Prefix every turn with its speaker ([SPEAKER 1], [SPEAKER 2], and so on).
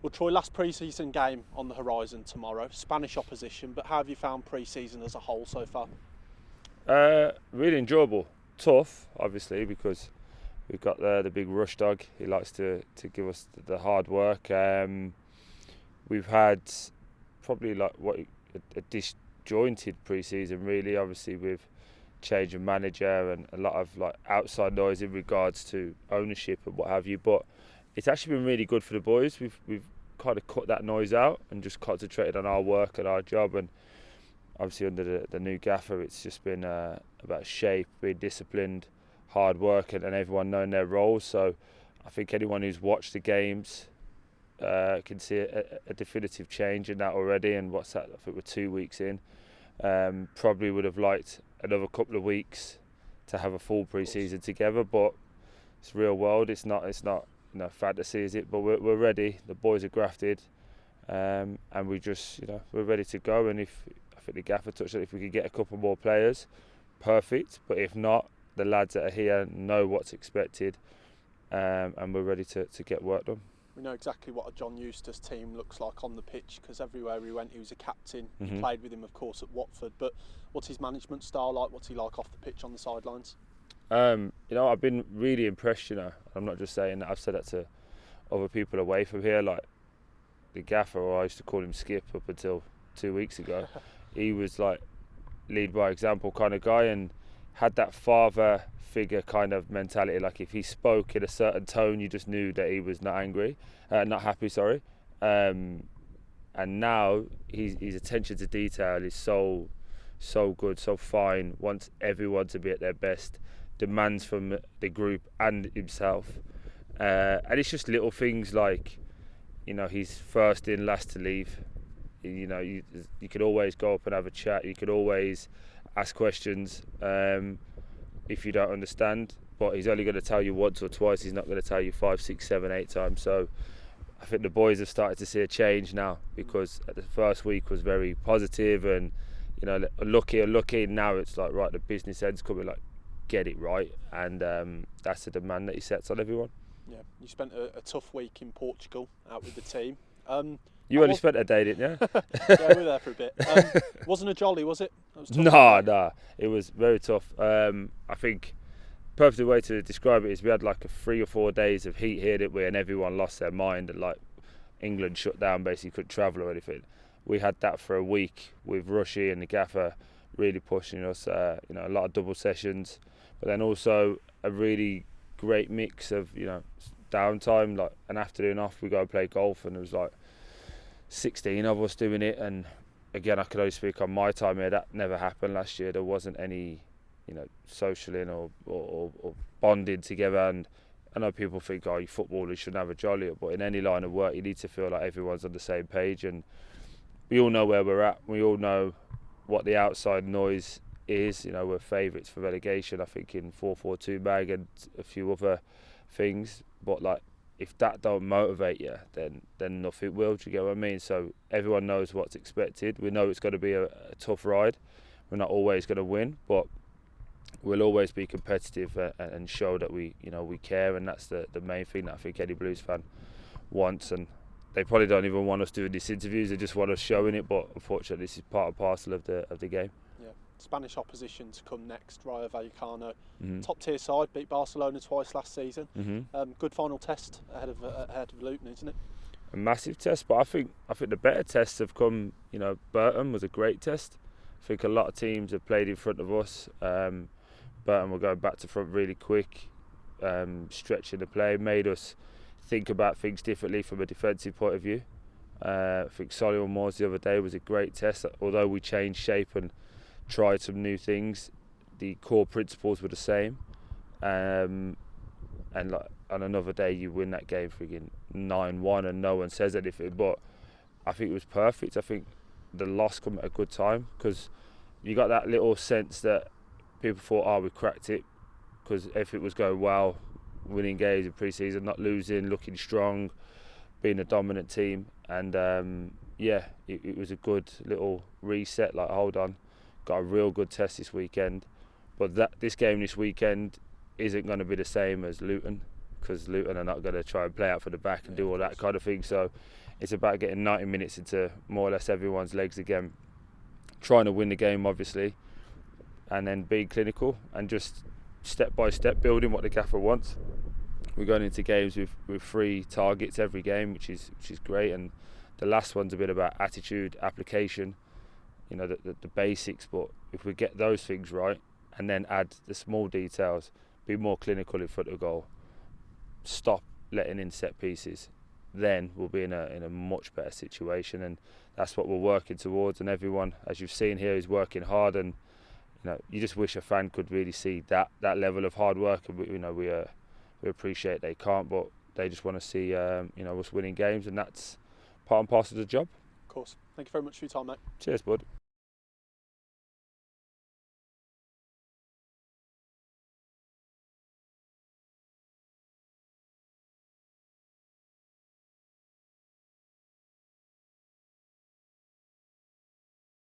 [SPEAKER 1] Well, Troy, last pre-season game on the horizon tomorrow. Spanish opposition, but how have you found pre-season as a whole so far?
[SPEAKER 2] Really enjoyable. Tough, obviously, because we've got the big rush dog. He likes to give us the hard work. We've had probably like a disjointed pre-season, really. Obviously, with change of manager and a lot of like outside noise in regards to ownership and what have you. But it's actually been really good for the boys. We've kind of cut that noise out and just concentrated on our work and our job. And obviously under the new gaffer, it's just been about shape, being disciplined, hard work, and everyone knowing their roles. So I think anyone who's watched the games can see a definitive change in that already. And what's that? I think we're 2 weeks in. Probably would have liked another couple of weeks to have a full pre-season together, but it's real world. It's not fantasy, is it? But we're ready. The boys are grafted, and we just we're ready to go. And if I think the gaffer touched it, if we could get a couple more players, perfect. But if not, the lads that are here know what's expected, and we're ready to get work done.
[SPEAKER 1] We know exactly what a John Eustace team looks like on the pitch because everywhere he went, he was a captain.
[SPEAKER 2] Mm-hmm.
[SPEAKER 1] You played with him, of course, at Watford. But what's his management style like? What's he like off the pitch on the sidelines?
[SPEAKER 2] I've been really impressed. I'm not just saying that. I've said that to other people away from here. Like the gaffer, or I used to call him Skip up until 2 weeks ago. He was like lead by example kind of guy, and had that father figure kind of mentality. Like if he spoke in a certain tone, you just knew that he was not happy. Sorry. And now his attention to detail is so good, so fine. Wants everyone to be at their best. Demands from the group and himself. And it's just little things like, he's first in, last to leave. You could always go up and have a chat. You could always ask questions if you don't understand. But he's only going to tell you once or twice. He's not going to tell you 5, 6, 7, 8 times. So I think the boys have started to see a change now, because the first week was very positive and lucky. Now it's like, right, the business end's coming, like, get it right, and that's the demand that he sets on everyone.
[SPEAKER 1] Yeah, you spent a tough week in Portugal out with the team.
[SPEAKER 2] You only spent a day, didn't you?
[SPEAKER 1] Yeah, we were there for a bit. Wasn't a jolly, was it?
[SPEAKER 2] No, it was very tough. I think perfect way to describe it is we had like 3 or 4 days of heat here, didn't we? And everyone lost their mind, and like England shut down, basically couldn't travel or anything. We had that for a week with Rushy and the gaffer really pushing us. A lot of double sessions, but then also a really great mix of downtime, like an afternoon off. We go and play golf, and there was like 16 of us doing it. And again, I could only speak on my time here. That never happened last year. There wasn't any socialing or bonding together. And I know people think, you footballers shouldn't have a jolly, but in any line of work you need to feel like everyone's on the same page. And we all know where we're at. We all know what the outside noise is. We're favourites for relegation, I think, in 4-4-2 bag and a few other things. But like, if that don't motivate you, then nothing will. Do you get what I mean? So everyone knows what's expected. We know it's going to be a tough ride. We're not always going to win, but we'll always be competitive and show that we care. And that's the main thing that I think any Blues fan wants. And they probably don't even want us doing these interviews. They just want us showing it. But unfortunately, this is part and parcel of the game.
[SPEAKER 1] Yeah. Spanish opposition to come next. Rayo Vallecano,
[SPEAKER 2] Mm-hmm.
[SPEAKER 1] top tier side, beat Barcelona twice last season.
[SPEAKER 2] Mm-hmm.
[SPEAKER 1] Good final test ahead of Luton, isn't it?
[SPEAKER 2] A massive test, but I think the better tests have come. Burton was a great test. I think a lot of teams have played in front of us. Burton were going back to front really quick, stretching the play, made us think about things differently from a defensive point of view. I think Solihull Moors the other day was a great test. Although we changed shape and tried some new things, the core principles were the same. And like on another day, you win that game freaking 9-1 and no one says anything. But I think it was perfect. I think the loss come at a good time, because you got that little sense that people thought, we cracked it, because if it was going well, winning games in pre-season, not losing, looking strong, being a dominant team. And it was a good little reset, like, hold on, got a real good test this weekend. But this game this weekend isn't going to be the same as Luton. because Luton are not going to try and play out for the back and do all that kind of thing. So it's about getting 90 minutes into more or less everyone's legs again, trying to win the game obviously, and then being clinical and just step by step building what the gaffer wants. We're going into games with 3 targets every game, which is great, and the last one's a bit about attitude, application, you know, the basics. But if we get those things right and then add the small details, be more clinical in front of goal, stop letting in set pieces, then we'll be in a much better situation, and that's what we're working towards. And everyone, as you've seen here, is working hard, and you know, you just wish a fan could really see that level of hard work. And we appreciate they can't, but they just want to see us winning games, and that's part and parcel of the job.
[SPEAKER 1] Of course. Thank you very much for your time, mate.
[SPEAKER 2] Cheers, bud.